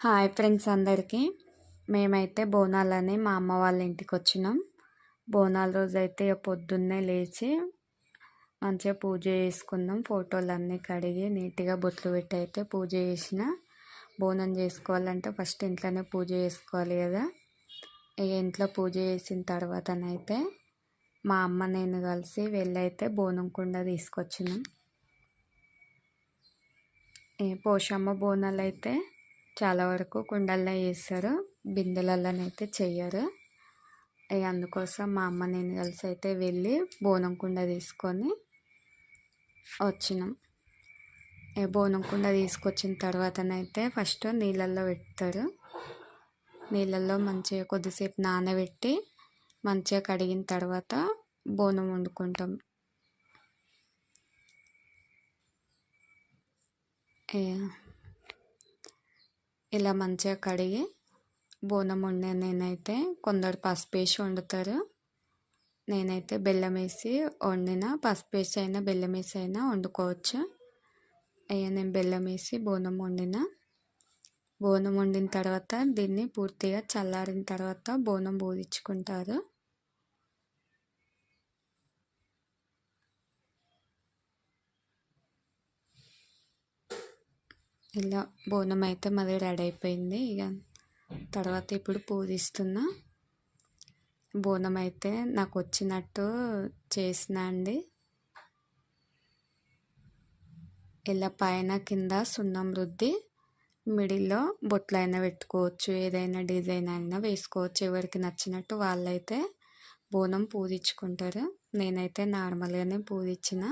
Hi friends అందరికీ. మేమైతే బోనాలని మా అమ్మ వాళ్ళ ఇంటికి వచ్చినాం. బోనాల రోజు అయితే పొద్దున్నే లేచి మంచిగా పూజ చేసుకున్నాం. ఫోటోలన్నీ కడిగి నీట్గా బొట్లు పెట్టి అయితే పూజ చేసిన. బోనం చేసుకోవాలంటే ఫస్ట్ ఇంట్లోనే పూజ చేసుకోవాలి కదా. ఇంట్లో పూజ చేసిన తర్వాతనైతే మా అమ్మ నేను కలిసి వెళ్ళైతే బోనం కుండ తీసుకొచ్చినాం. పోషమ్మ బోనాలు అయితే చాలా వరకు కుండల్లో చేస్తారు, బిందెలలోనైతే చెయ్యరు. అందుకోసం మా అమ్మ నేను కలిసి అయితే వెళ్ళి బోనం కుండ తీసుకొని వచ్చినాం. బోనం కుండ తీసుకొచ్చిన తర్వాతనైతే ఫస్ట్ నీళ్ళల్లో పెడతారు. నీళ్ళల్లో మంచిగా కొద్దిసేపు నానబెట్టి మంచిగా కడిగిన తర్వాత బోనం వండుకుంటాం. ఇలా మంచిగా కడిగి బోనం వండే నేనైతే కొందరు పసుపు వేసి వండుతారు. నేనైతే బెల్లం వేసి వండిన. పసుపు వేసి అయినా బెల్లం వేసి అయినా వండుకోవచ్చు. నేను బెల్లం వేసి బోనం వండిన. బోనం వండిన తర్వాత దీన్ని పూర్తిగా చల్లారిన తర్వాత బోనం పూజించుకుంటారు. ఇలా బోనం అయితే మాది రెడీ అయిపోయింది. ఇక తర్వాత ఇప్పుడు పూజిస్తున్నా. బోనం అయితే నాకు వచ్చినట్టు చేసిన అండి. ఇలా పైన కింద సున్నం రుద్ది మిడిల్లో బొట్లైనా పెట్టుకోవచ్చు, ఏదైనా డిజైన్ అయినా వేసుకోవచ్చు. ఎవరికి నచ్చినట్టు వాళ్ళైతే బోనం పూజించుకుంటారు. నేనైతే నార్మల్గానే పూజించిన.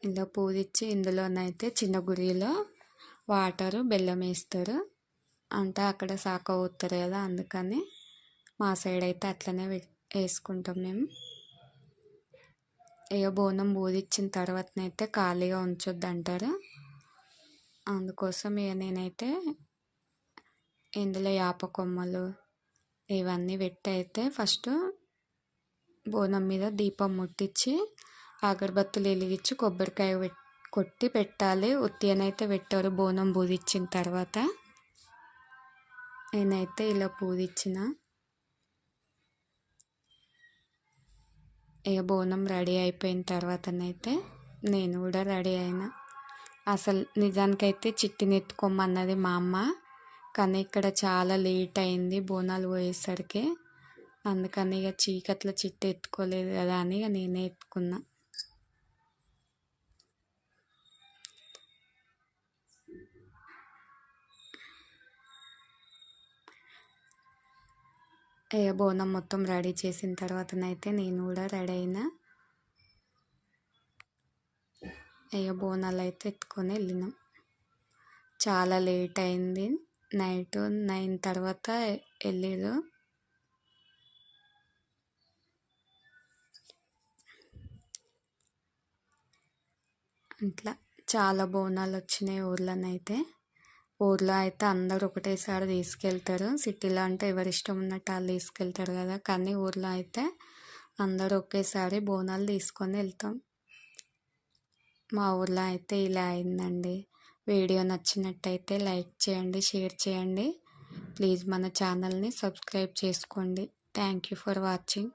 ఇలా పూజించి ఇందులోనైతే చిన్న గుడిలో వాటరు బెల్లం వేస్తారు. అంటే అక్కడ శాఖ పోతారు కదా, అందుకని మా సైడ్ అయితే అట్లనే వేసుకుంటాం మేము. ఇక బోనం పూజించిన తర్వాతనైతే ఖాళీగా ఉంచొద్దు అంటారు. అందుకోసం ఇక నేనైతే ఇందులో యాప కొమ్మలు ఇవన్నీ పెట్టి అయితే ఫస్ట్ బోనం మీద దీపం ముట్టించి అగరబత్తులు వెలిగించి కొబ్బరికాయ కొట్టి పెట్టాలి. ఉత్తియనైతే పెట్టారు బోనం పూజించిన తర్వాత. నేనైతే ఇలా పూజించిన. ఇక బోనం రెడీ అయిపోయిన తర్వాతనైతే నేను కూడా రెడీ అయినా. అసలు నిజానికైతే చిట్టిని ఎత్తుకోమన్నది మా అమ్మ, కానీ ఇక్కడ చాలా లేట్ అయింది బోనాలు పోయేసరికి. అందుకని ఇక చీకట్లో చిట్టి ఎత్తుకోలేదు కదా అని ఇక నేనే ఎత్తుకున్నా. బోనం మొత్తం రెడీ చేసిన తర్వాతనైతే నేను కూడా రెడీ అయినా. బోనాలు అయితే ఎత్తుకొని వెళ్ళినాం. చాలా లేట్ అయింది. నైట్ 9 తర్వాత వెళ్ళారు. అట్లా చాలా బోనాలు వచ్చినాయి ఊర్లోనైతే. ఊర్లో అయితే అందరూ ఒకటేసారి తీసుకెళ్తారు. సిటీలో అంటే ఎవరి ఇష్టం ఉన్నట్టు వాళ్ళు తీసుకెళ్తారు కదా, కానీ ఊర్లో అయితే అందరూ ఒకేసారి బోనాలు తీసుకొని వెళ్తాం. మా ఊర్లో అయితే ఇలా అయిందండి. వీడియో నచ్చినట్టయితే లైక్ చేయండి, షేర్ చేయండి. ప్లీజ్ మన ఛానల్ని సబ్స్క్రైబ్ చేసుకోండి. Thank you for watching.